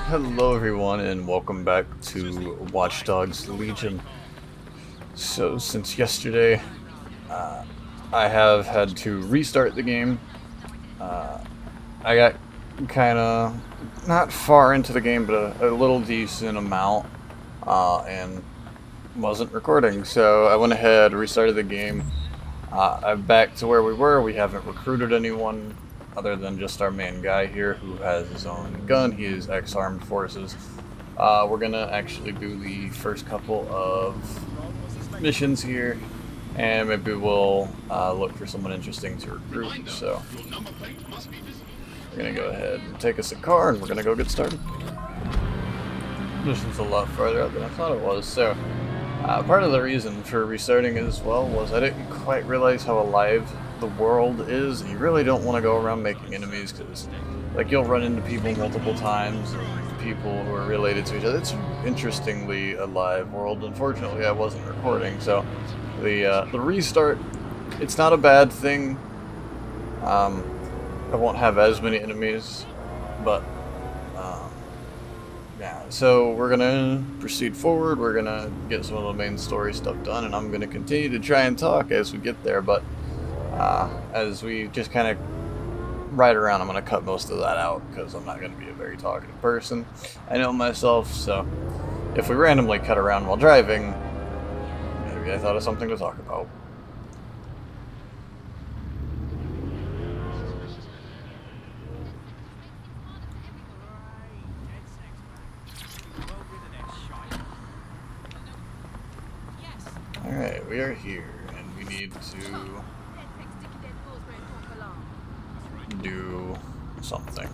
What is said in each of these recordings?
Hello everyone and welcome back to Watch Dogs Legion. So since yesterday, uh, I have had to restart the game. I got kinda not far into the game, but a little decent amount, and wasn't recording. So I went ahead, restarted the game. I'm back to where we were. We haven't recruited anyone other than just our main guy here who has his own gun. He is ex-armed forces. We're gonna actually do the first couple of missions here, and maybe we'll look for someone interesting to recruit. So we're gonna go ahead and take us a car, and we're gonna go get started. Mission's a lot farther out than I thought it was. So part of the reason for restarting as well was I didn't quite realize how alive the world is, and you really don't want to go around making enemies because, like, you'll run into people multiple times, and people who are related to each other. It's an interestingly alive world. Unfortunately, I wasn't recording, so the restart, it's not a bad thing. I won't have as many enemies, but yeah, so we're gonna proceed forward. We're gonna get some of the main story stuff done, and I'm gonna continue to try and talk as we get there, but as we just kind of ride around, I'm gonna cut most of that out because I'm not gonna be a very talkative person. I know myself, so if we randomly cut around while driving, maybe I thought of something to talk about. Alright, we are here, and we need to do something.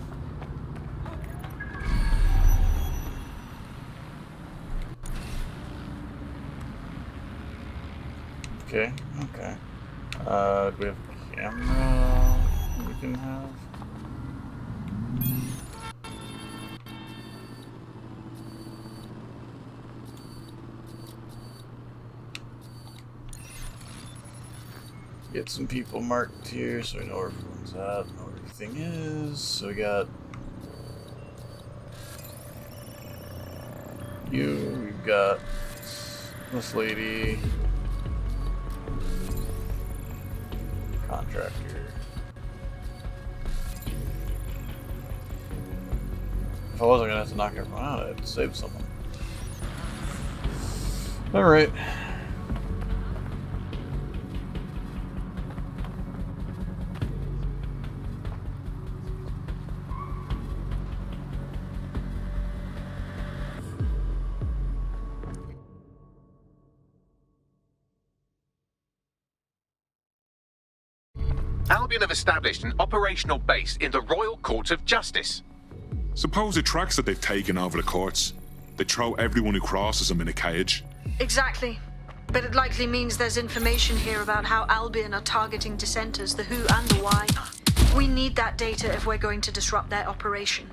Okay. Do we have a camera we can have? Get some people marked here so we know where everyone's at, know where everything is. So we got you, we've got this lady, contractor. If I wasn't gonna have to knock everyone out, I'd save someone. Alright. Albion have established an operational base in the Royal Courts of Justice. Suppose the tracks that they've taken over the courts, they throw everyone who crosses them in a cage. Exactly. But it likely means there's information here about how Albion are targeting dissenters, the who and the why. We need that data if we're going to disrupt their operation.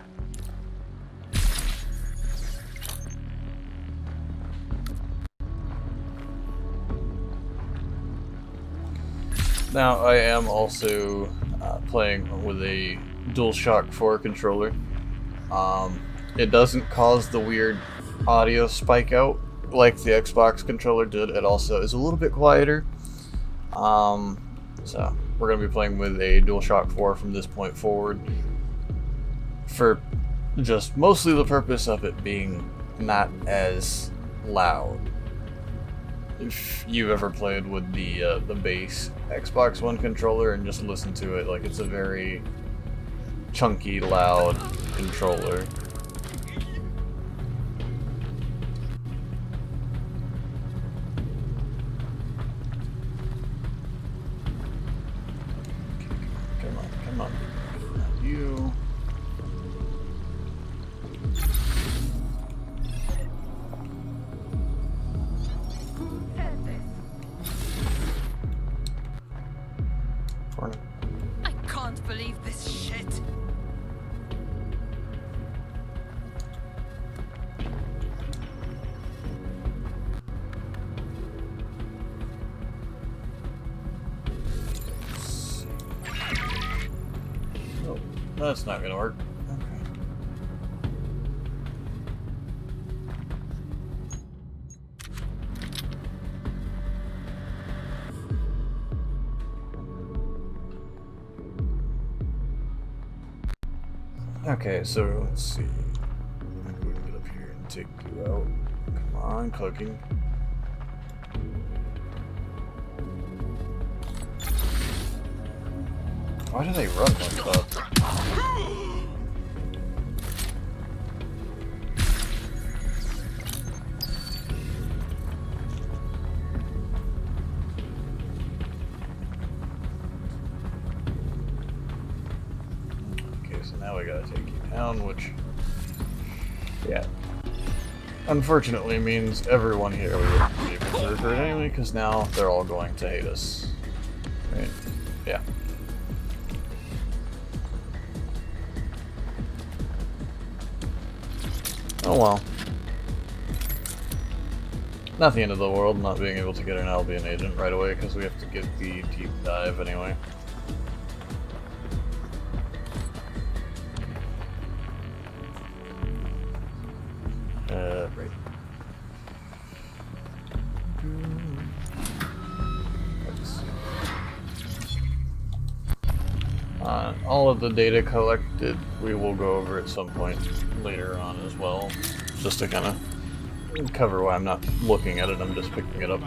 Now, I am also playing with a DualShock 4 controller. It doesn't cause the weird audio spike out like the Xbox controller did. It also is a little bit quieter. So, we're going to be playing with a DualShock 4 from this point forward for just mostly the purpose of it being not as loud. If you've ever played with the base Xbox One controller and just listen to it, like, it's a very chunky, loud controller. Come on. Not you. I can't believe this shit. Oh, that's not gonna work. Okay. Okay, so let's see. Maybe we can get up here and take you out. Come on, cooking. Why do they run like that? Okay, so now we gotta take you down, which, yeah, unfortunately means everyone here we won't be able to recruit anyway, because now they're all going to hate us. Right? Yeah. Oh well. Not the end of the world not being able to get an Albion agent right away, because we have to get the deep dive anyway. Right. Let's see. All of the data collected we will go over at some point later on as well, just to kind of cover why I'm not looking at it, I'm just picking it up.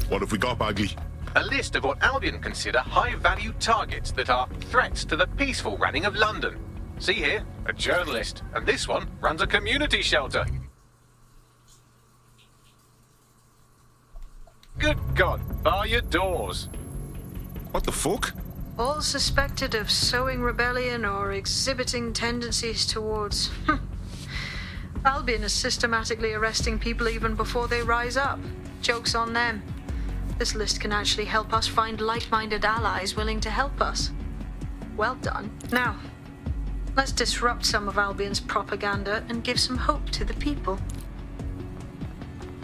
What have we got, Bagley? A list of what Albion consider high-value targets that are threats to the peaceful running of London. See here, a journalist, and this one runs a community shelter. Good God, bar your doors. What the fuck? All suspected of sowing rebellion or exhibiting tendencies towards... Albion is systematically arresting people even before they rise up. Joke's on them. This list can actually help us find like-minded allies willing to help us. Well done. Now, let's disrupt some of Albion's propaganda and give some hope to the people.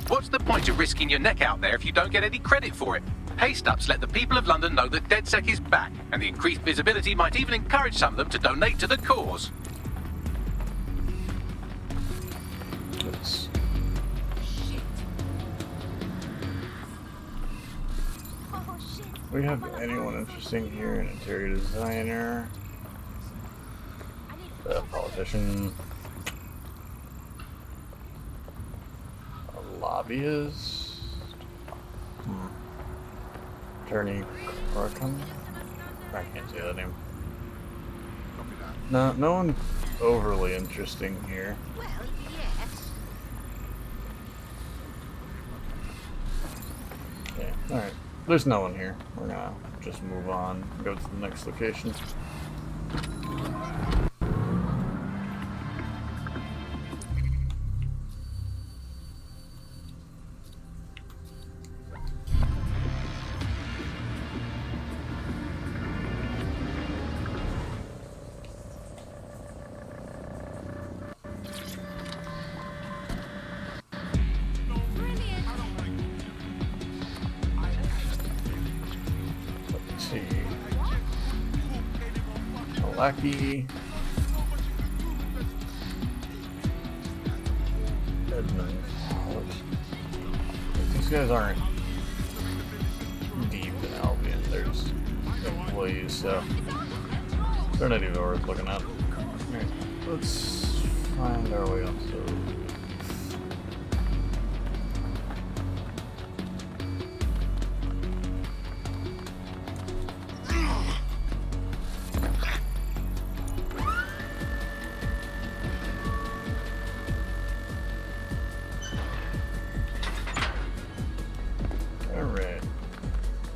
What's the point of risking your neck out there if you don't get any credit for it? Paste-ups let the people of London know that DedSec is back, and the increased visibility might even encourage some of them to donate to the cause. Let's... We have anyone interesting here? An interior designer, a politician, a lobbyist, attorney Corkum. I can't say that name. No one overly interesting here. Okay, alright. There's no one here. We're gonna just move on, go to the next location. Lackey, Edmund. These guys aren't deep in Albion. There's employees, so they're not even worth looking at. Right, let's find our way up to.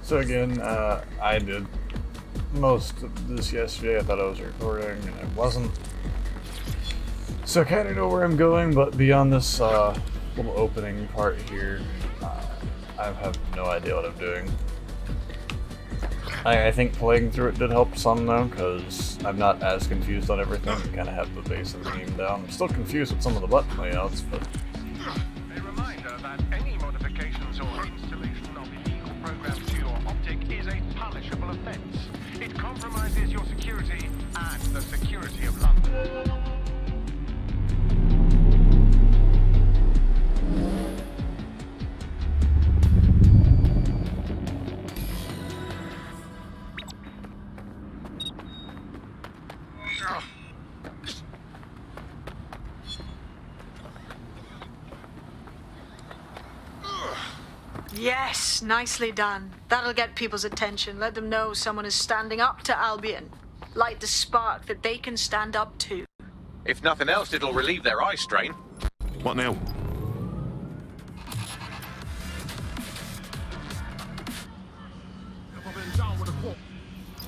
So again, I did most of this yesterday. I thought I was recording, and it wasn't. So I kind of know where I'm going, but beyond this little opening part here, I have no idea what I'm doing. I think playing through it did help some though, because I'm not as confused on everything. I kind of have the base of the game down. I'm still confused with some of the button layouts, but... A reminder that any modifications or installation of illegal programs to your optic is a punishable offense. It compromises your security and the security of London. Yes, nicely done. That'll get people's attention. Let them know someone is standing up to Albion. Light the spark that they can stand up to. If nothing else, it'll relieve their eye strain. What now?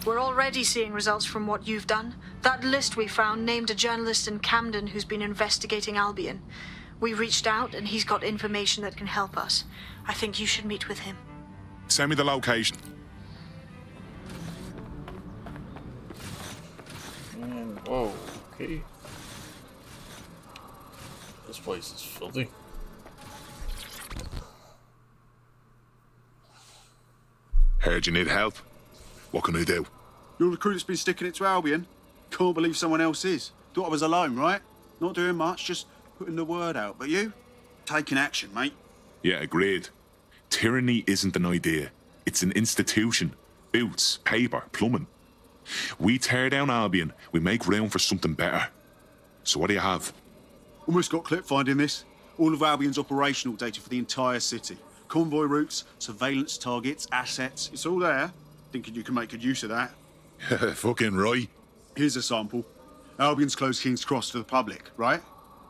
We're already seeing results from what you've done. That list we found named a journalist in Camden who's been investigating Albion. We reached out and he's got information that can help us. I think you should meet with him. Send me the location. And, whoa, okay. This place is filthy. Heard you need help. What can I do? Your recruit's been sticking it to Albion. Can't believe someone else is. Thought I was alone, right? Not doing much, just putting the word out. But you? Taking action, mate. Yeah, agreed. Tyranny isn't an idea. It's an institution. Boots, paper, plumbing. We tear down Albion, we make room for something better. So what do you have? Almost got clip finding this. All of Albion's operational data for the entire city. Convoy routes, surveillance targets, assets. It's all there. Thinking you can make good use of that. Fucking right. Here's a sample. Albion's closed King's Cross to the public, right?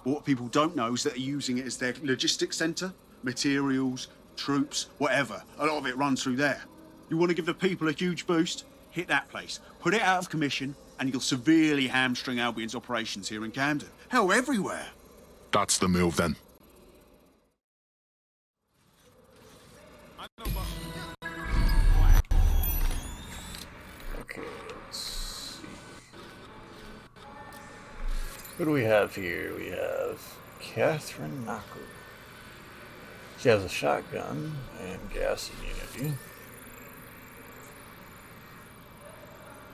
But what people don't know is that they're using it as their logistics centre. Materials, troops, whatever. A lot of it runs through there. You want to give the people a huge boost? Hit that place. Put it out of commission, and you'll severely hamstring Albion's operations here in Camden. Hell, everywhere. That's the move then. Okay, let's see. Who do we have here? We have Catherine Naku. She has a shotgun and gas immunity.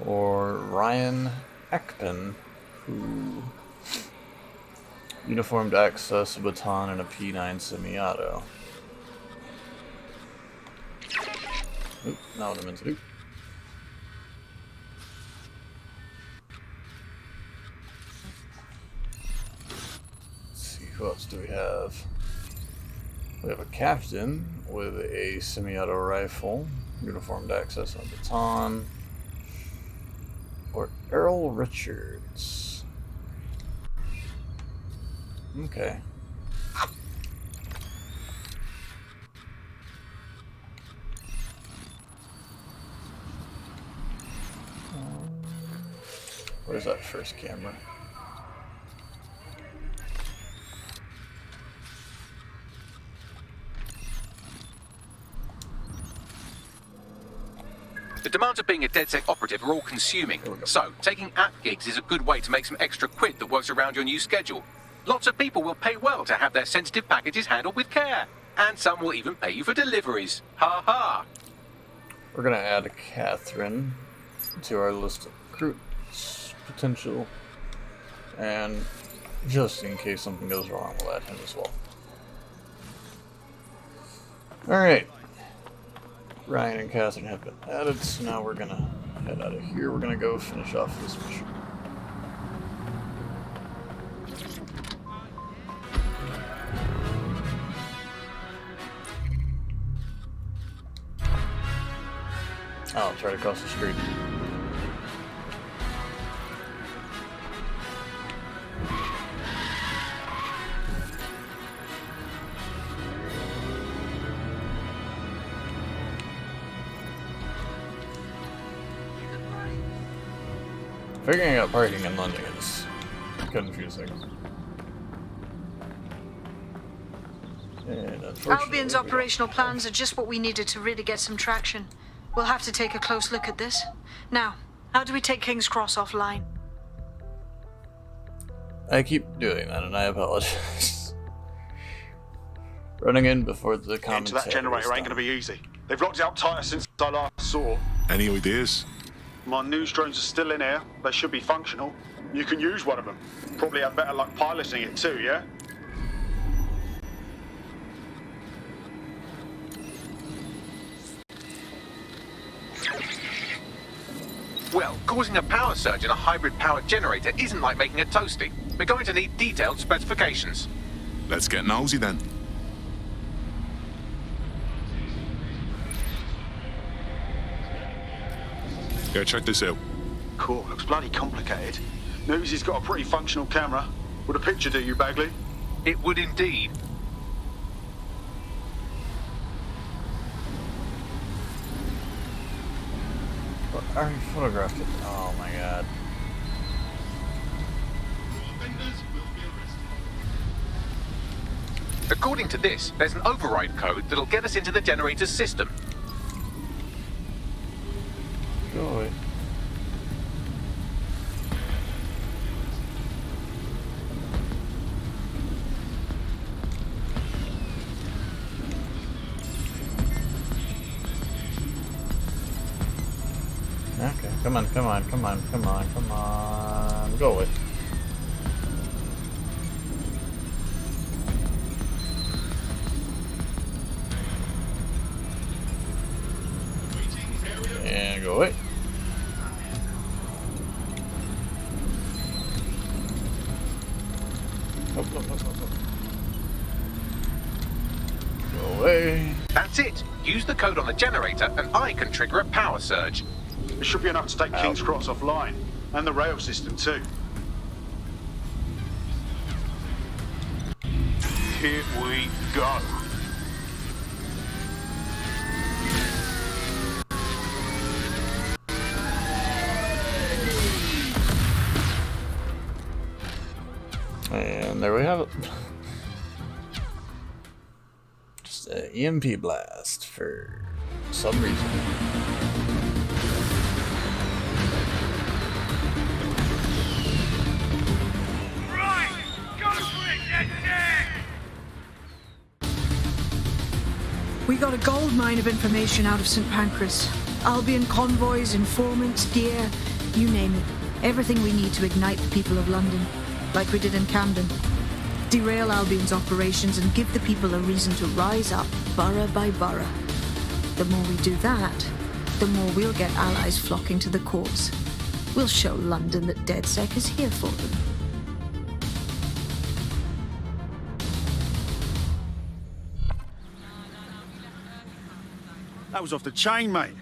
Or Ryan Ekpen, who uniformed access, a baton, and a P9 semi-auto. Oop, not what I meant to do. Let's see, who else do we have? We have a captain with a semi-auto rifle, uniformed access, and a baton. Or Earl Richards. Okay. Where's that first camera? The demands of being a DedSec operative are all consuming, so taking app gigs is a good way to make some extra quid that works around your new schedule. Lots of people will pay well to have their sensitive packages handled with care, and some will even pay you for deliveries. Ha ha! We're gonna add a Catherine to our list of recruits potential, and just in case something goes wrong, we'll add him as well. Alright. Ryan and Catherine have been added, so now we're gonna head out of here. We're gonna go finish off this mission. Oh, it's right across the street. Figuring out parking in London is confusing. And unfortunately, Albion's operational plans are just what we needed to really get some traction. We'll have to take a close look at this. Now, how do we take King's Cross offline? I keep doing that, and I apologize. Running in before the comments. Into that generator ain't gonna be easy. They've locked it up tighter since I last saw. Any ideas? My news drones are still in here. They should be functional. You can use one of them. Probably have better luck piloting it too, yeah? Well, causing a power surge in a hybrid powered generator isn't like making a toasty. We're going to need detailed specifications. Let's get nosy then. Yeah, check this out. Cool, looks bloody complicated. Newsy's got a pretty functional camera. Would a picture do you, Bagley? It would indeed. I already photographed it. Oh my god. According to this, there's an override code that'll get us into the generator's system. Go away. Okay, come on, come on, come on, come on, come on. Go away. And go away. Oh, oh, oh, oh, oh. Go away. That's it. Use the code on the generator and I can trigger a power surge. It should be enough to take King's Cross offline. And the rail system too. Here we go. And there we have it. Just an EMP blast for some reason. We got a gold mine of information out of St. Pancras. Albion convoys, informants, gear, you name it. Everything we need to ignite the people of London, like we did in Camden. Derail Albion's operations and give the people a reason to rise up, borough by borough. The more we do that, the more we'll get allies flocking to the cause. We'll show London that DedSec is here for them. That was off the chain, mate.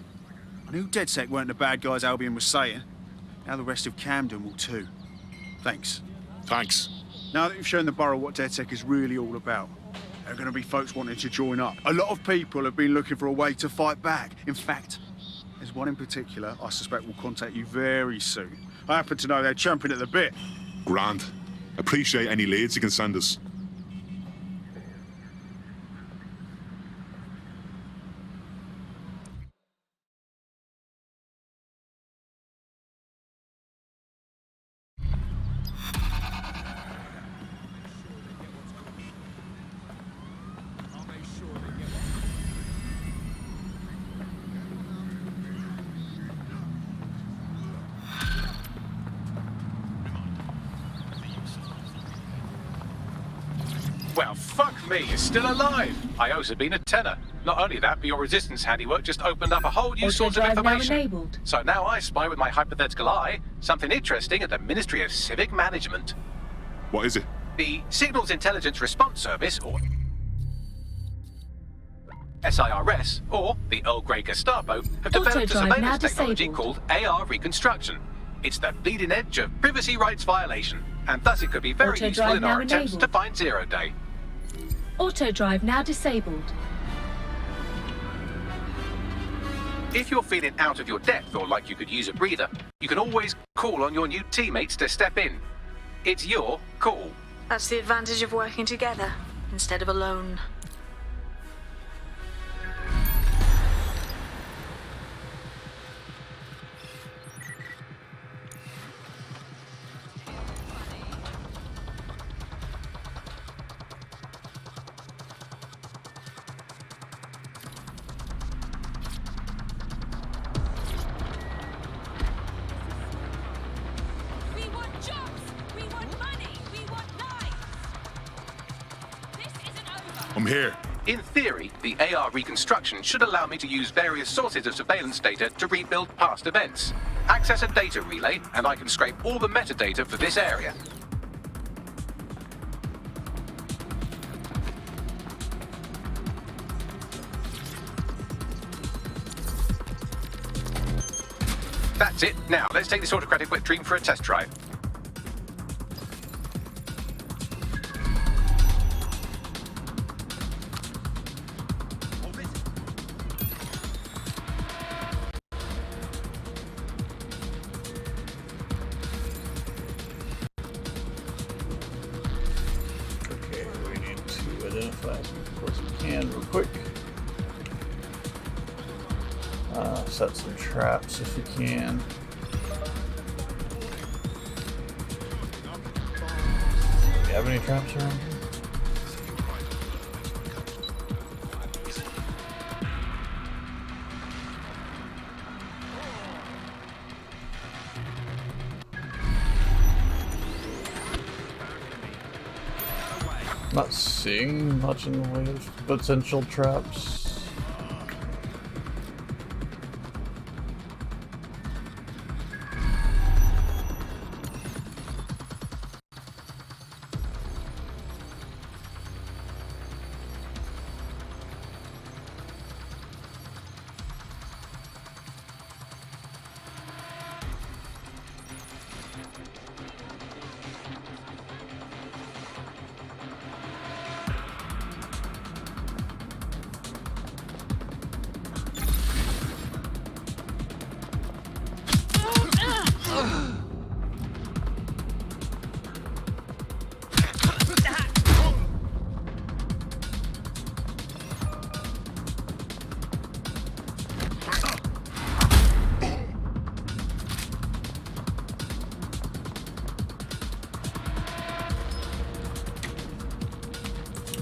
I knew DedSec weren't the bad guys Albion was saying. Now the rest of Camden will too. Thanks. Thanks. Now that you've shown the borough what DedSec is really all about, there are going to be folks wanting to join up. A lot of people have been looking for a way to fight back. In fact, there's one in particular I suspect will contact you very soon. I happen to know they're champing at the bit. Grand. Appreciate any leads you can send us. Well, fuck me, you're still alive. I also been a tenor. Not only that, but your resistance handiwork just opened up a whole new source of information. So now I spy with my hypothetical eye something interesting at the Ministry of Civic Management. What is it? The Signals Intelligence Response Service, or SIRS, or the Earl Grey Gestapo, have developed a surveillance technology called AR Reconstruction. It's the bleeding edge of privacy rights violation, and thus it could be very useful in our attempts to find Zero Day. Auto drive now disabled. If you're feeling out of your depth or like you could use a breather, you can always call on your new teammates to step in. It's your call. That's the advantage of working together instead of alone. We want jobs! We want money! We want lives! This isn't over! I'm here. In theory, the AR reconstruction should allow me to use various sources of surveillance data to rebuild past events. Access a data relay, and I can scrape all the metadata for this area. That's it. Now, let's take this autocratic wet dream for a test drive. Okay, we need to identify as close as we can real quick. Set some traps if we can. Do we have any traps around here? Not seeing much in the way of potential traps.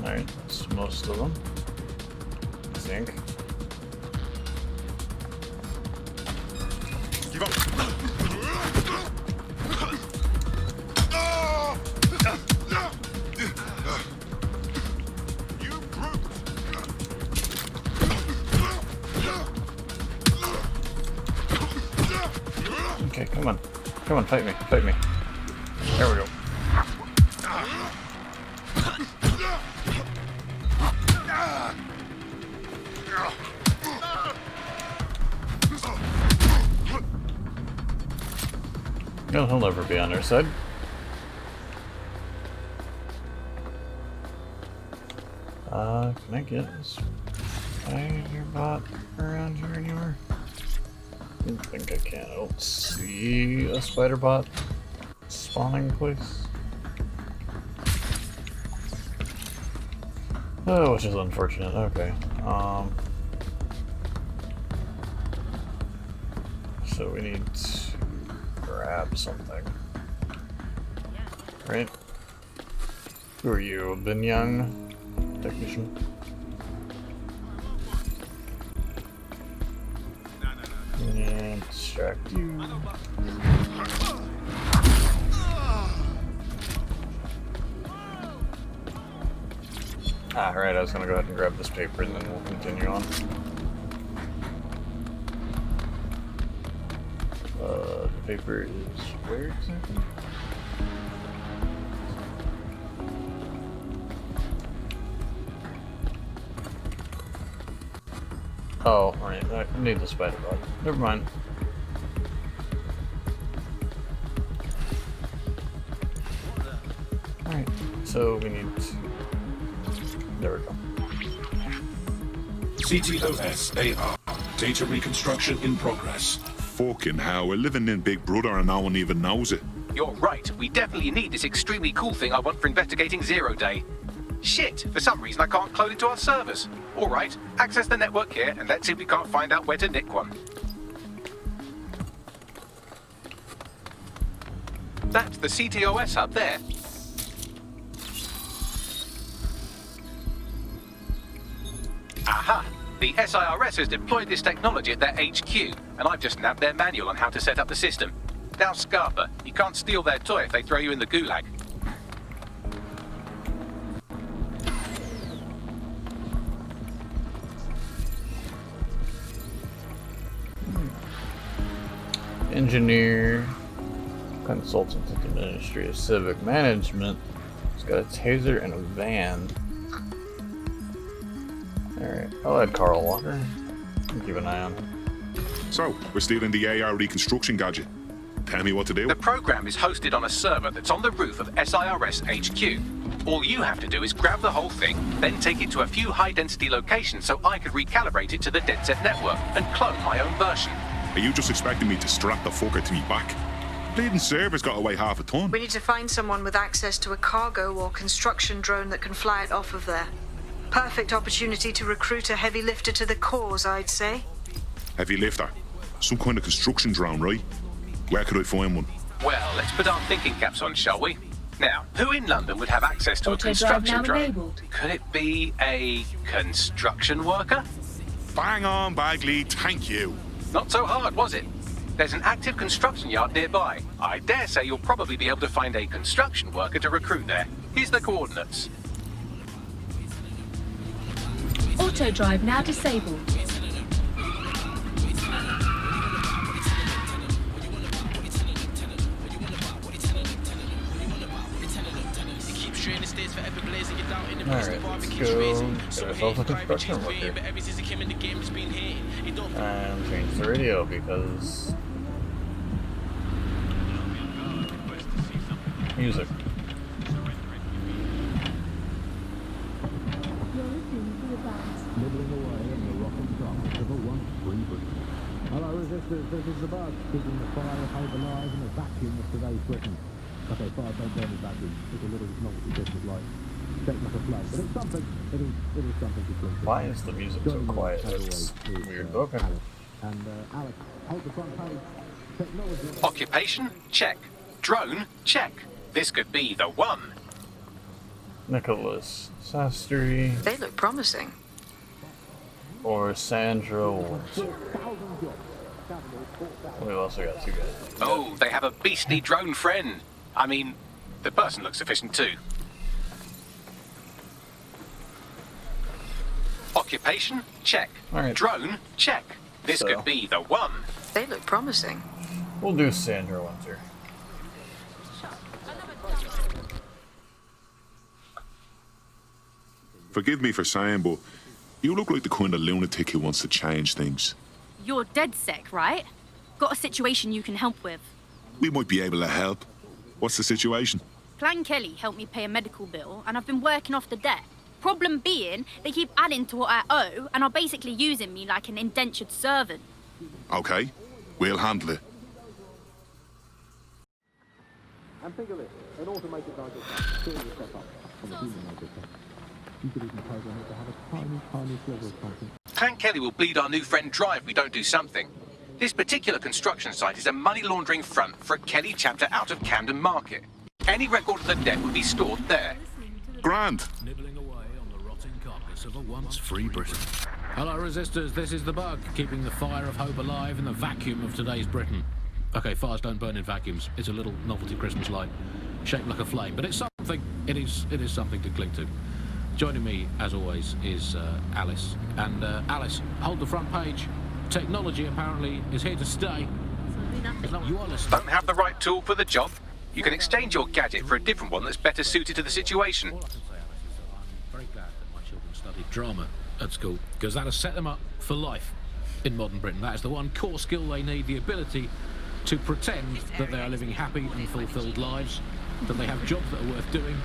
Alright, that's most of them, I think. Give up. You brute. Okay, come on. Come on, fight me, fight me. There we go. No, he'll never be on our side. Can I get a spider bot around here anywhere? I don't think I can. I don't see a spider bot spawning place. Oh, which is unfortunate. Okay. So we need to grab something. Right? Who are you? Bin Young? Technician? And distract you. Ah, right, I was gonna go ahead and grab this paper and then we'll continue on. The paper is where exactly? Oh, right, I need the spider bot. Never mind. Alright, so we need to... There we go. CTOS-AR. Data reconstruction in progress. Fucking hell, we're living in Big Brother and no one even knows it. You're right. We definitely need this extremely cool thing I want for investigating Zero Day. Shit, for some reason I can't clone it to our servers. Alright, access the network here and let's see if we can't find out where to nick one. That's the CTOS hub there. Aha! The SIRS has deployed this technology at their HQ, and I've just nabbed their manual on how to set up the system. Now, Scarpa, you can't steal their toy if they throw you in the gulag. Engineer, consultant at the Ministry of Civic Management. He's got a taser and a van. Alright, I'll add Carl Walker. Keep an eye on him. So, we're stealing the AR reconstruction gadget. Tell me what to do. The program is hosted on a server that's on the roof of SIRS HQ. All you have to do is grab the whole thing, then take it to a few high-density locations so I could recalibrate it to the dead set network and clone my own version. Are you just expecting me to strap the fucker to me back? Bleeding server's got away half a ton. We need to find someone with access to a cargo or construction drone that can fly it off of there. Perfect opportunity to recruit a heavy lifter to the cause, I'd say. Heavy lifter? Some kind of construction drone, right? Where could I find one? Well, let's put our thinking caps on, shall we? Now, who in London would have access to a Auto drive construction now drone? enabled. Could it be a construction worker? Bang on, Bagley, thank you. Not so hard, was it? There's an active construction yard nearby. I dare say you'll probably be able to find a construction worker to recruit there. Here's the coordinates. Auto drive now disabled. Alright, let's go get ourselves a construction worker. And change the radio because... music. Hello, resistors, this is the bug, keeping the fire of hope alive in the vacuum of today's Britain. Okay, fire don't burn in vacuum. It's a little novelty Christmas light. Shaped like a flag, but it's something. It is something to cling to. Why is the music so quiet? It's weird. Okay. And Alex, hold the front page. Technology. Occupation? Check. Drone? Check. This could be the one. Nicholas Sastry They look promising. or Sandra Walter. We've also got two guys. Oh, they have a beastly drone friend. I mean, the person looks efficient too. Occupation? Check. Alright. Drone? Check. This could be the one. They look promising. We'll do Sandra Winter. Forgive me for saying, but you look like the kind of lunatic who wants to change things. You're dead sick, right? Got a situation you can help with. We might be able to help. What's the situation? Clan Kelly helped me pay a medical bill, and I've been working off the debt. Problem being, they keep adding to what I owe, and are basically using me like an indentured servant. Okay, we'll handle it. And think of it, an automated digester, serious step up from the human digester. You could even program it to have a tiny, tiny sliver of content. Clan Kelly will bleed our new friend dry if we don't do something. This particular construction site is a money laundering front for a Kelly chapter out of Camden Market. Any record of the debt would be stored there. Grand. Nibbling away on the rotting carcass of a once free Britain. Hello, resistors, this is the bug, keeping the fire of hope alive in the vacuum of today's Britain. Okay, fires don't burn in vacuums. It's a little novelty Christmas light, shaped like a flame, but it's something. It is something to cling to. Joining me, as always, is Alice. And Alice, hold the front page. Technology apparently is here to stay. You are listening. Don't have the right tool for the job? You can exchange your gadget for a different one that's better suited to the situation. All I can say, Alice, is that I'm very glad that my children studied drama at school, because that has set them up for life in modern Britain. That is the one core skill they need, the ability to pretend that they are living happy and fulfilled lives, that they have jobs that are worth doing,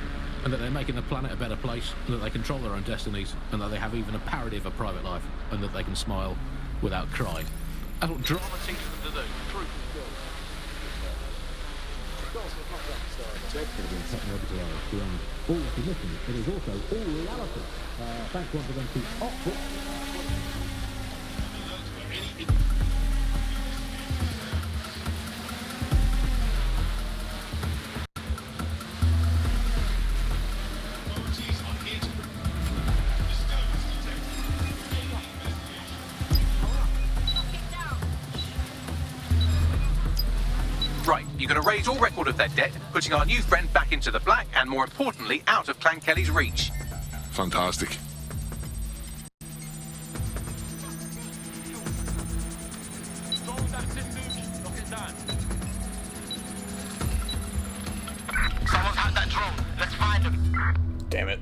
and that they're making the planet a better place, and that they control their own destinies, and that they have even a parody of a private life, and that they can smile without crying. That's what drama teaches them to do. True. All recognition, it is also all reality. Thanks once again to Oxford. Right, you're going to raise all record of their debt, putting our new friend back into the black, and more importantly, out of Clan Kelly's reach. Fantastic. Someone's had that drone. Let's find him. Damn it.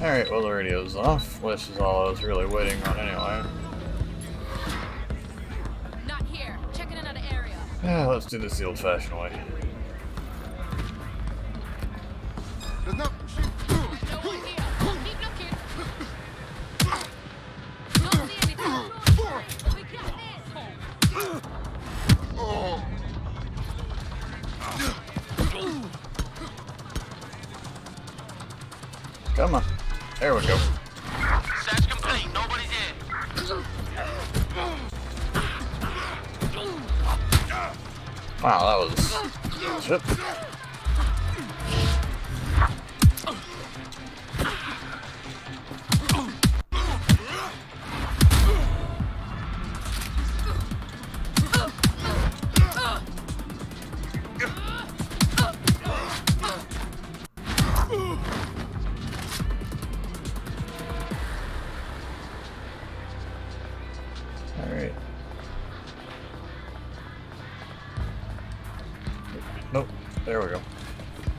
Alright, well the radio's off, which is all I was really waiting on anyway. Not here. Checking another area. Yeah, let's do this the old-fashioned way. No one here. Keep looking. Don't see anything. We got Come on. There we go. Search complete. Nobody's in. Wow, that was... shit. Alright. Nope. There we go.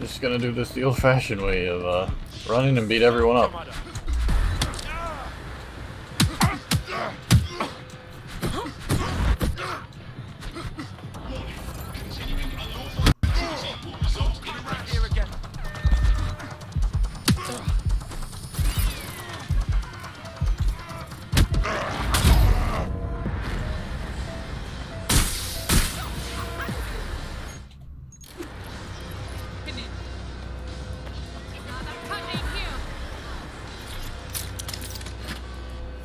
Just gonna do this the old-fashioned way of running and beat everyone up.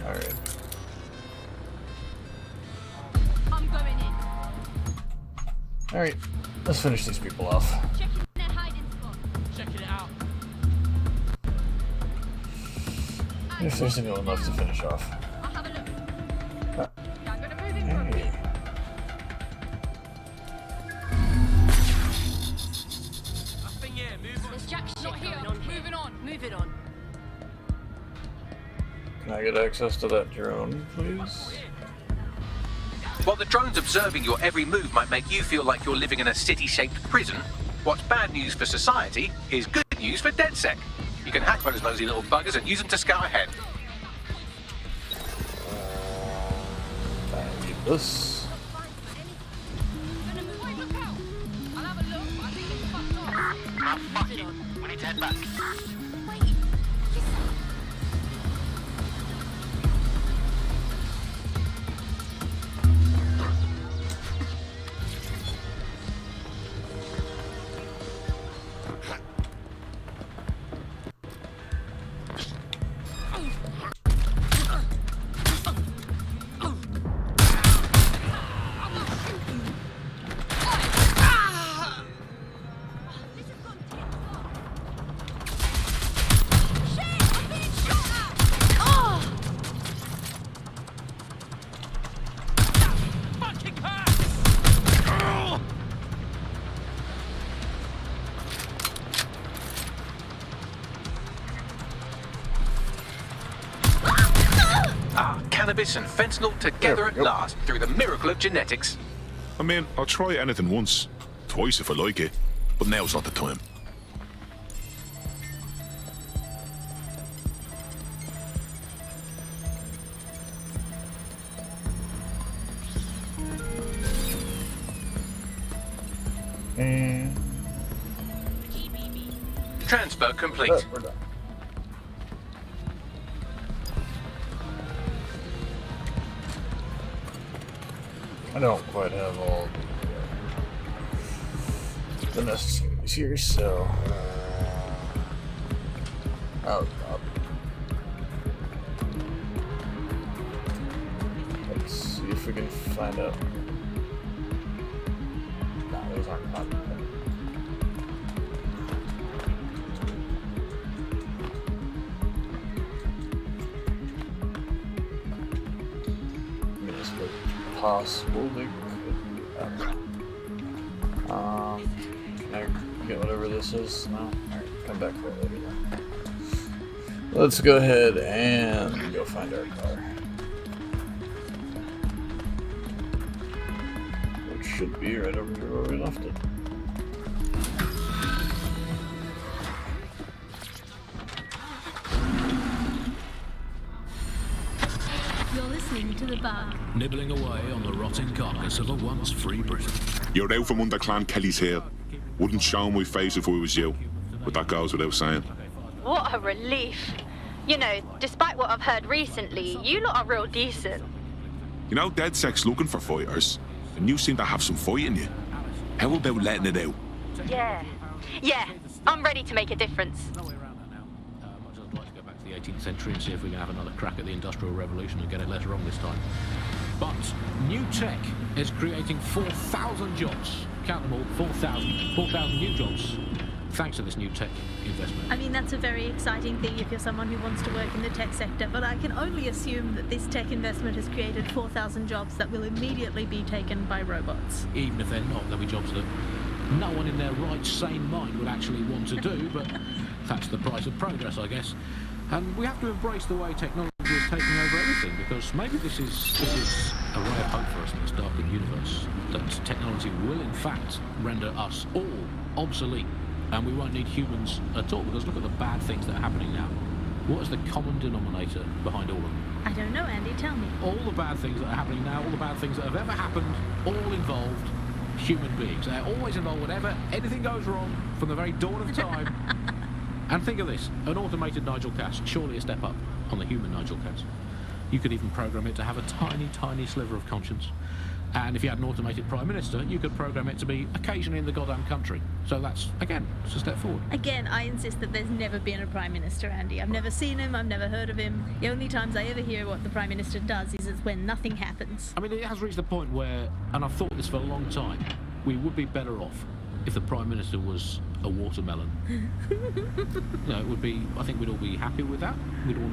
Alright. I'm going in. Alright. Let's finish these people off. Checking their hiding spot. Checking it out. If there's anyone left to finish off. I'll have a look. I'm gonna move in. Hey. Nothing here. Move on. There's jack shit not here. Moving on. Move it on. Can I get access to that drone, please? While the drones observing your every move might make you feel like you're living in a city-shaped prison, what's bad news for society is good news for DedSec. You can hack those nosy little buggers and use them to scout ahead. I need this. I'll have a look. I think it's fucked off. Fuck you. We need to head back. Cannabis and fentanyl together at last through the miracle of genetics. I mean, I'll try anything once. Twice if I like it. But now's not the time. And... Transfer complete. oh, we're done. I don't quite have all the necessaries here, so oh god. Let's see if we can find out. No, those aren't hot. Possible they could do that. Can I get whatever this is? No? Alright, come back for it later then. Let's go ahead and go find our car. Which should be right over here where we left it. to the bug. Nibbling away on the rotting carcass of a once free Britain. You're out from under Clan Kelly's heel. Wouldn't show my face if I was you, but that goes without saying. What a relief. You know, despite what I've heard recently, you lot are real decent. You know, DedSec's looking for fighters, and you seem to have some fight in you. How about letting it out? Yeah, I'm ready to make a difference. No way around that now. Much as I'd like to go back to the 18th century and see if we can have another crack at the Industrial Revolution and get it less wrong this time. But new tech is creating 4,000 jobs. Count them all, 4,000 new jobs. Thanks to this new tech investment. I mean, that's a very exciting thing if you're someone who wants to work in the tech sector, but I can only assume that this tech investment has created 4,000 jobs that will immediately be taken by robots. Even if they're not, there'll be jobs that no one in their right, sane mind would actually want to do, but that's the price of progress, I guess. And we have to embrace the way technology is taking over everything, because maybe this is a ray of hope for us in this darkened universe, that technology will in fact render us all obsolete, and we won't need humans at all, because look at the bad things that are happening now. What is the common denominator behind all of them? I don't know, Andy, tell me. All the bad things that are happening now, all the bad things that have ever happened, all involved human beings. They're always involved whenever anything goes wrong from the very dawn of time. And think of this, an automated Nigel Cass, surely a step up on the human Nigel Cass. You could even program it to have a tiny, tiny sliver of conscience. And if you had an automated Prime Minister, you could program it to be occasionally in the goddamn country. So that's, again, it's a step forward. Again, I insist that there's never been a Prime Minister, Andy. I've never seen him, I've never heard of him. The only times I ever hear what the Prime Minister does is when nothing happens. I mean, it has reached the point where, and I've thought this for a long time, we would be better off if the Prime Minister was a watermelon. No, it would be, I think we'd all be happy with that. We'd all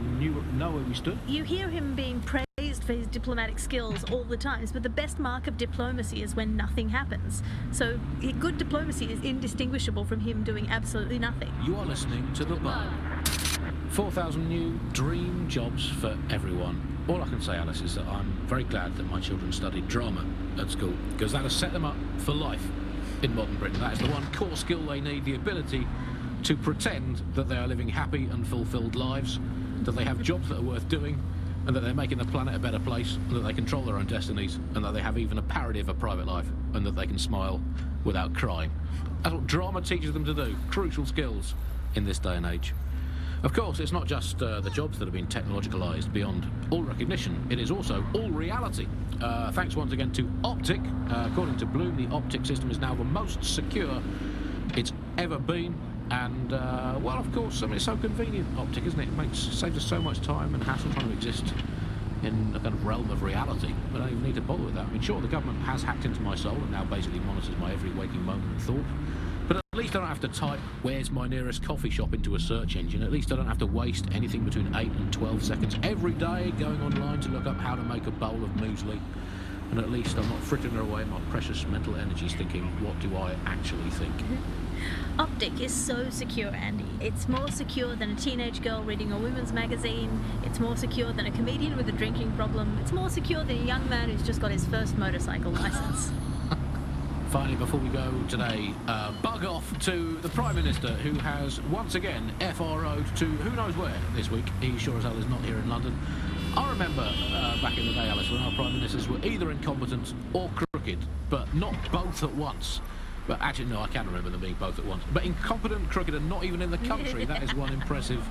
know where we stood. You hear him being praised for his diplomatic skills all the time, but the best mark of diplomacy is when nothing happens. So good diplomacy is indistinguishable from him doing absolutely nothing. You are listening to The Bug. 4,000 new dream jobs for everyone. All I can say, Alice, is that I'm very glad that my children studied drama at school, because that has set them up for life in modern Britain. That is the one core skill they need, the ability to pretend that they are living happy and fulfilled lives, that they have jobs that are worth doing, and that they're making the planet a better place, and that they control their own destinies, and that they have even a parody of a private life, and that they can smile without crying. That's what drama teaches them to do. Crucial skills in this day and age. Of course, it's not just the jobs that have been technologicalised beyond all recognition, it is also all reality. Thanks once again to Optic. According to Bloom, the Optic system is now the most secure it's ever been. And, well, of course, I mean, it's so convenient, Optic, isn't it? It saves us so much time and hassle trying to exist in a kind of realm of reality. We don't even need to bother with that. I mean, sure, the government has hacked into my soul and now basically monitors my every waking moment and thought. But at least I don't have to type, "Where's my nearest coffee shop?" into a search engine. At least I don't have to waste anything between 8 and 12 seconds every day going online to look up how to make a bowl of muesli. And at least I'm not frittering away my precious mental energies thinking, what do I actually think? Optic is so secure, Andy. It's more secure than a teenage girl reading a women's magazine. It's more secure than a comedian with a drinking problem. It's more secure than a young man who's just got his first motorcycle license. Finally, before we go today, bug off to the Prime Minister, who has once again FRO'd to who knows where this week. He sure as hell is not here in London. I remember back in the day, Alice, when our Prime Ministers were either incompetent or crooked, but not both at once. But actually, no, I can't remember them being both at once. But incompetent, crooked, and not even in the country. That is one impressive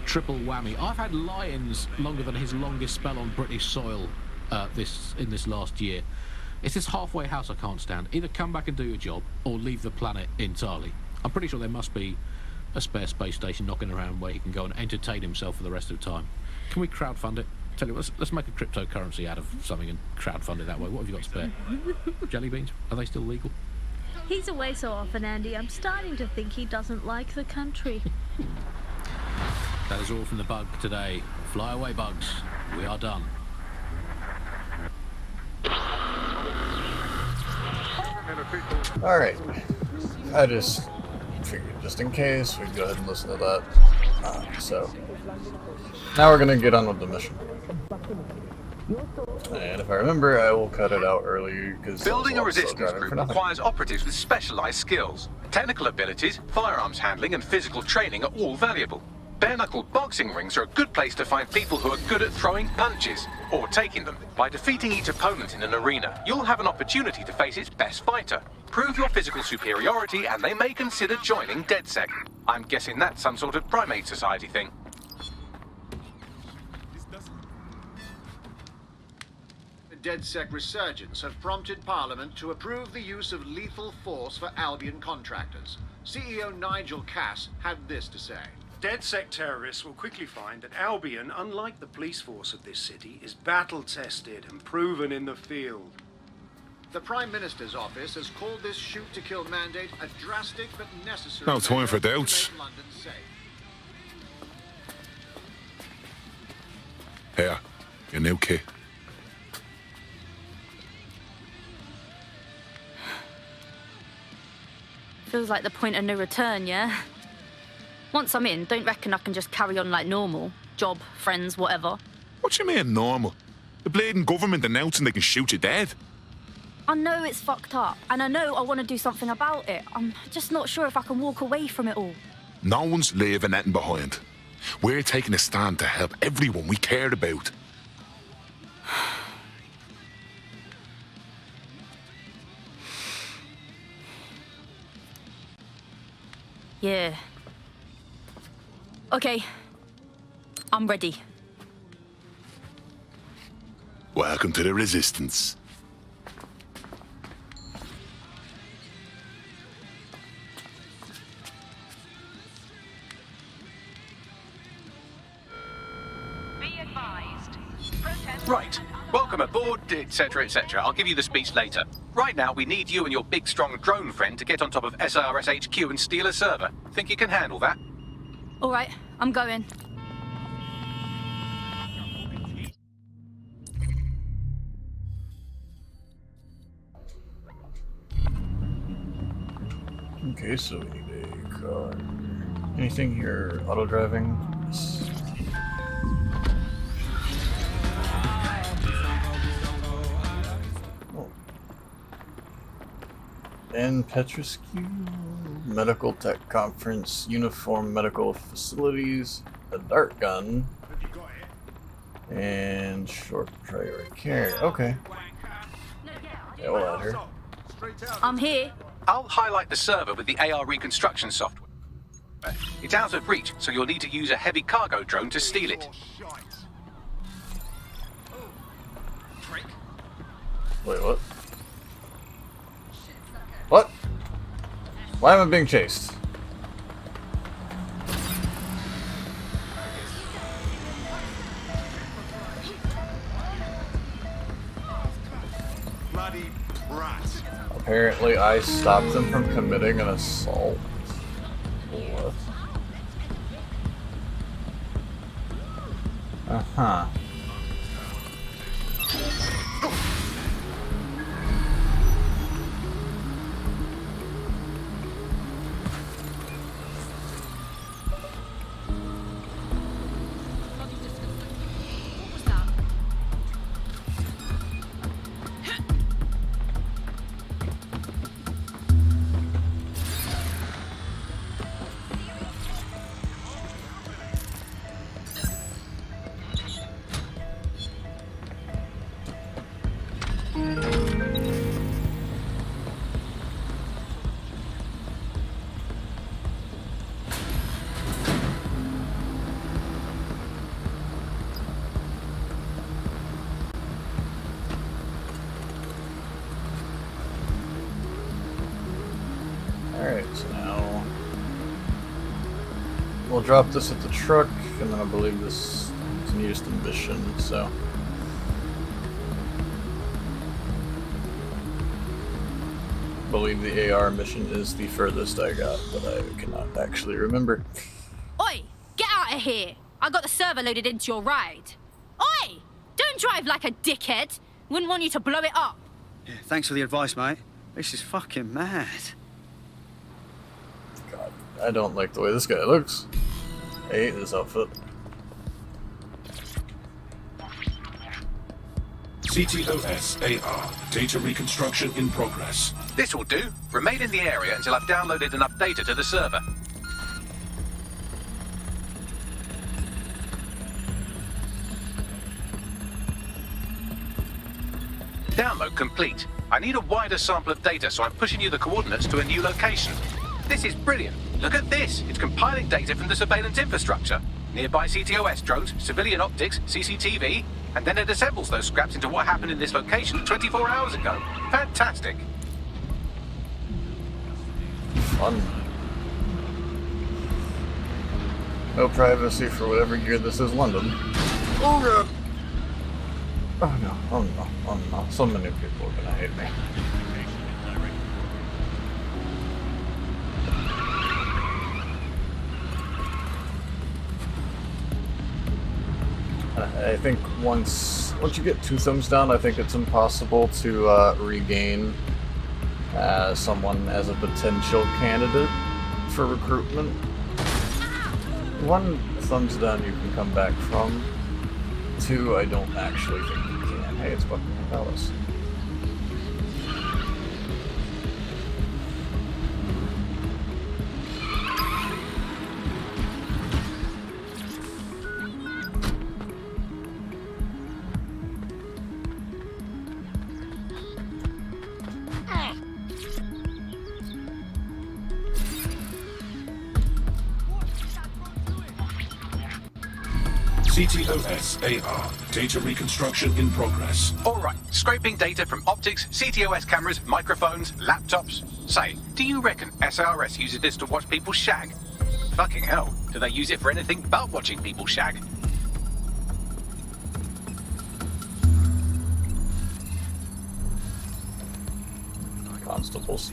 triple whammy. I've had lie-ins longer than his longest spell on British soil in this last year. It's this halfway house I can't stand. Either come back and do your job, or leave the planet entirely. I'm pretty sure there must be a spare space station knocking around where he can go and entertain himself for the rest of the time. Can we crowdfund it? Tell you what, let's make a cryptocurrency out of something and crowdfund it that way. What have you got spare? Jelly beans? Are they still legal? He's away so often, Andy. I'm starting to think he doesn't like the country. That is all from the Bug today. Fly away, bugs. We are done. Alright, I just figured just in case, we'd go ahead and listen to that. So, now we're gonna get on with the mission. And if I remember, I will cut it out early because building a resistance group requires operatives with specialized skills. Technical abilities, firearms handling, and physical training are all valuable. Bare-knuckle boxing rings are a good place to find people who are good at throwing punches, or taking them. By defeating each opponent in an arena, you'll have an opportunity to face its best fighter. Prove your physical superiority, and they may consider joining DedSec. I'm guessing that's some sort of primate society thing. The DedSec resurgence have prompted Parliament to approve the use of lethal force for Albion contractors. CEO Nigel Cass had this to say. DedSec terrorists will quickly find that Albion, unlike the police force of this city, is battle-tested and proven in the field. The Prime Minister's office has called this shoot-to-kill mandate a drastic but necessary... No time for measure to doubts. make London safe. Here, your new kit. Feels like the point of no return, yeah? Once I'm in, don't reckon I can just carry on like normal. Job, friends, whatever. What you mean normal? The bleeding government announcing they can shoot you dead. I know it's fucked up, and I know I want to do something about it. I'm just not sure if I can walk away from it all. No one's leaving anything behind. We're taking a stand to help everyone we cared about. Yeah. Okay. I'm ready. Welcome to the Resistance. Be advised. Protest. Right. Welcome aboard, etc., etc. I'll give you the speech later. Right now, we need you and your big, strong drone friend to get on top of SIRS HQ and steal a server. Think you can handle that? All right, I'm going. Okay, so we need a car. Anything here? Auto driving? Yes. Oh. And Petrescu Medical Tech Conference, Uniform Medical Facilities, a dart gun, and short priority care. Okay. Yeah, we'll add her. I'm here. I'll highlight the server with the AR reconstruction software. It's out of reach, so you'll need to use a heavy cargo drone to steal it. Wait, what? What? Why am I being chased? Bloody brat. Apparently I stopped them from committing an assault. What? Uh-huh. Alright, so now we'll drop this at the truck, and then I believe this continues the mission, so. I believe the AR mission is the furthest I got, but I cannot actually remember. Oi! Get out of here! I got the server loaded into your ride. Oi! Don't drive like a dickhead! Wouldn't want you to blow it up. Yeah, thanks for the advice, mate. This is fucking mad. God, I don't like the way this guy looks. I hate this outfit. CTOS AR. Data reconstruction in progress. This will do. Remain in the area until I've downloaded enough data to the server. Download complete. I need a wider sample of data, so I'm pushing you the coordinates to a new location. This is brilliant. Look at this. It's compiling data from the surveillance infrastructure. Nearby CTOS drones, civilian optics, CCTV, and then it assembles those scraps into what happened in this location 24 hours ago. Fantastic. Fun. No privacy for whatever year this is, London. Oh god! Oh no, oh no, oh no. So many people are gonna hate me. I think once you get 2 thumbs down, I think it's impossible to regain someone as a potential candidate for recruitment. 1 thumbs down you can come back from. 2, I don't actually think you can. Hey, it's Buckingham Palace. CTOS AR. Data reconstruction in progress. Alright, scraping data from optics, CTOS cameras, microphones, laptops. Say, do you reckon SRS uses this to watch people shag? Fucking hell, do they use it for anything but watching people shag? Constables.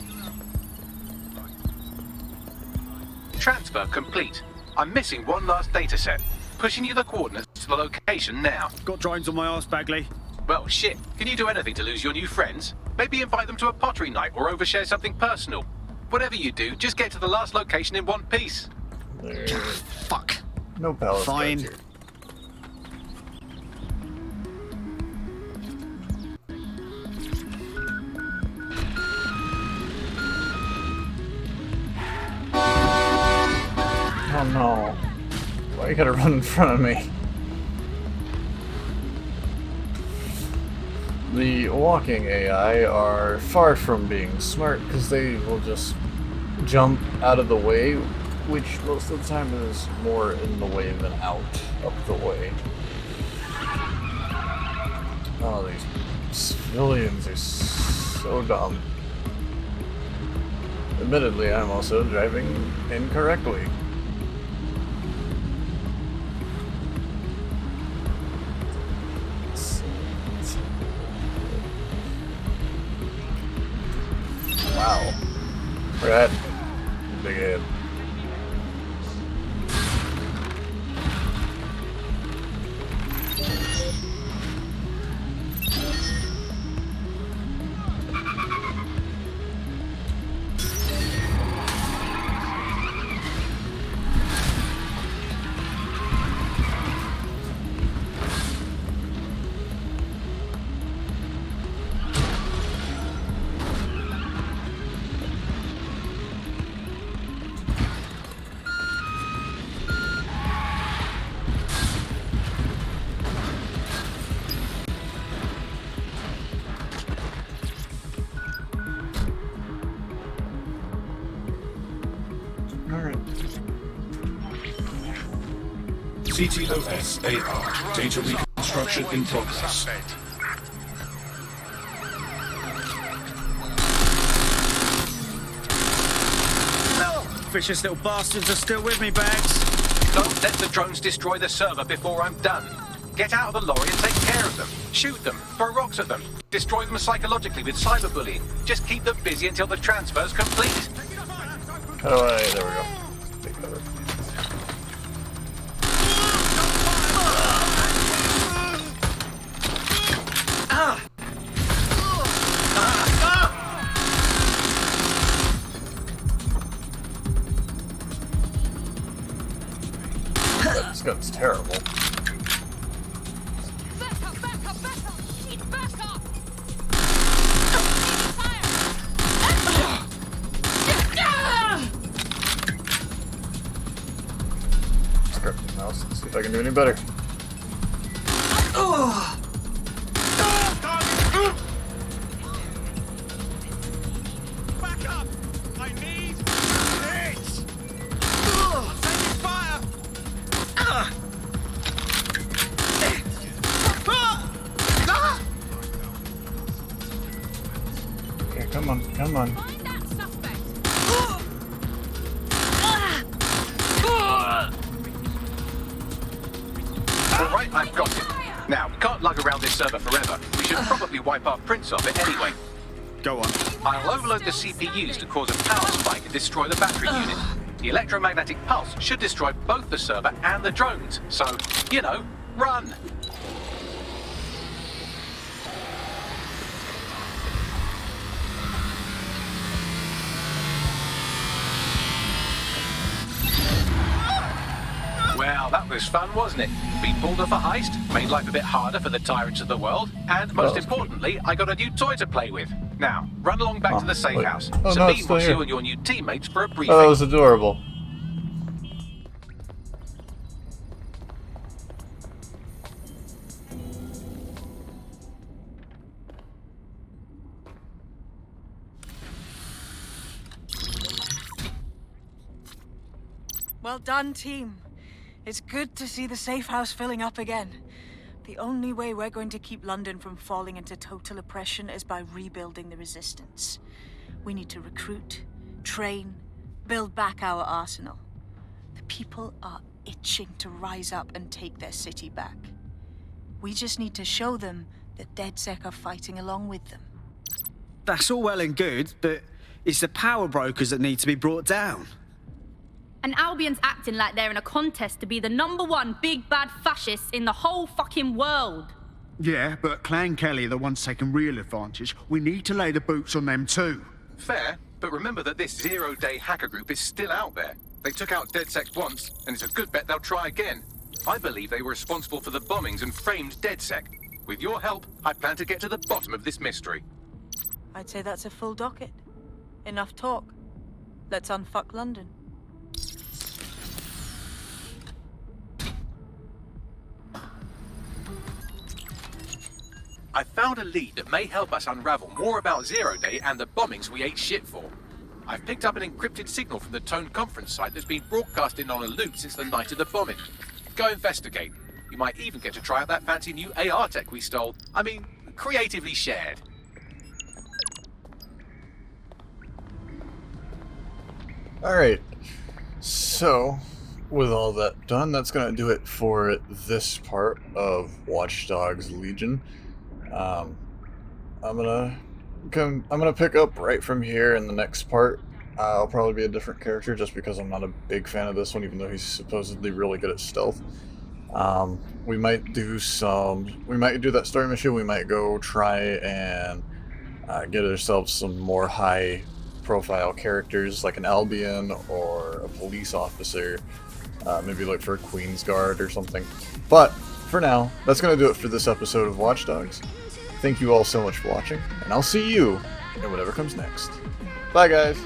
Transfer complete. I'm missing 1 last data set. Pushing you the coordinates to the location now. Got drones on my arse, Bagley. Well, shit. Can you do anything to lose your new friends? Maybe invite them to a pottery night or overshare something personal. Whatever you do, just get to the last location in one piece. Fuck. No palace. Fine. Oh no. Why you gotta run in front of me? The walking AI are far from being smart because they will just jump out of the way, which most of the time is more in the way than out of the way. Oh, these civilians are so dumb. Admittedly, I'm also driving incorrectly. Wow. Red. Big head. CTOS AR. Data reconstruction in progress. Vicious little bastards are still with me, Bags. Don't let the drones destroy the server before I'm done. Get out of the lorry and take care of them. Shoot them, throw rocks at them, destroy them psychologically with cyberbullying. Just keep them busy until the transfer's complete. How do I... there we go. Take cover. This gun's terrible. Back up, back up, back up! Need back up! Let's grab the mouse and see if I can do any better. Okay, come on, come on. Find that suspect. Alright, I've got it. Now, we can't lug around this server forever. We should probably wipe our prints off it anyway. Go on. I'll overload the CPUs to cause a power spike and destroy the battery unit. The electromagnetic pulse should destroy both the server and the drones. So, you know, run! Well, that was fun, wasn't it? We pulled off a heist, made life a bit harder for the tyrants of the world, and most importantly, I got a new toy to play with. Now, run along back to the safe house. Oh, no, Sabine it's still wants here. you and your new teammates for a briefing. Oh, that was adorable. Well done, team. It's good to see the safe house filling up again. The only way we're going to keep London from falling into total oppression is by rebuilding the resistance. We need to recruit, train, build back our arsenal. The people are itching to rise up and take their city back. We just need to show them that DedSec are fighting along with them. That's all well and good, but it's the power brokers that need to be brought down. And Albion's acting like they're in a contest to be the #1 big bad fascists in the whole fucking world. Yeah, but Clan Kelly are the ones taking real advantage. We need to lay the boots on them too. Fair, but remember that this zero-day hacker group is still out there. They took out DedSec once, and it's a good bet they'll try again. I believe they were responsible for the bombings and framed DedSec. With your help, I plan to get to the bottom of this mystery. I'd say that's a full docket. Enough talk. Let's unfuck London. I found a lead that may help us unravel more about Zero Day and the bombings we ate shit for. I've picked up an encrypted signal from the Tone conference site that's been broadcasting on a loop since the night of the bombing. Go investigate. You might even get to try out that fancy new AR tech we stole. I mean, creatively shared. Alright, so with all that done, that's going to do it for this part of Watch Dogs Legion. I'm gonna pick up right from here in the next part. I'll probably be a different character just because I'm not a big fan of this one, even though he's supposedly really good at stealth. We might do that story mission. We might go try and get ourselves some more high profile characters like an Albion or a police officer, maybe look for a Queen's Guard or something. But for now, that's going to do it for this episode of Watch Dogs. Thank you all so much for watching, and I'll see you in whatever comes next. Bye guys!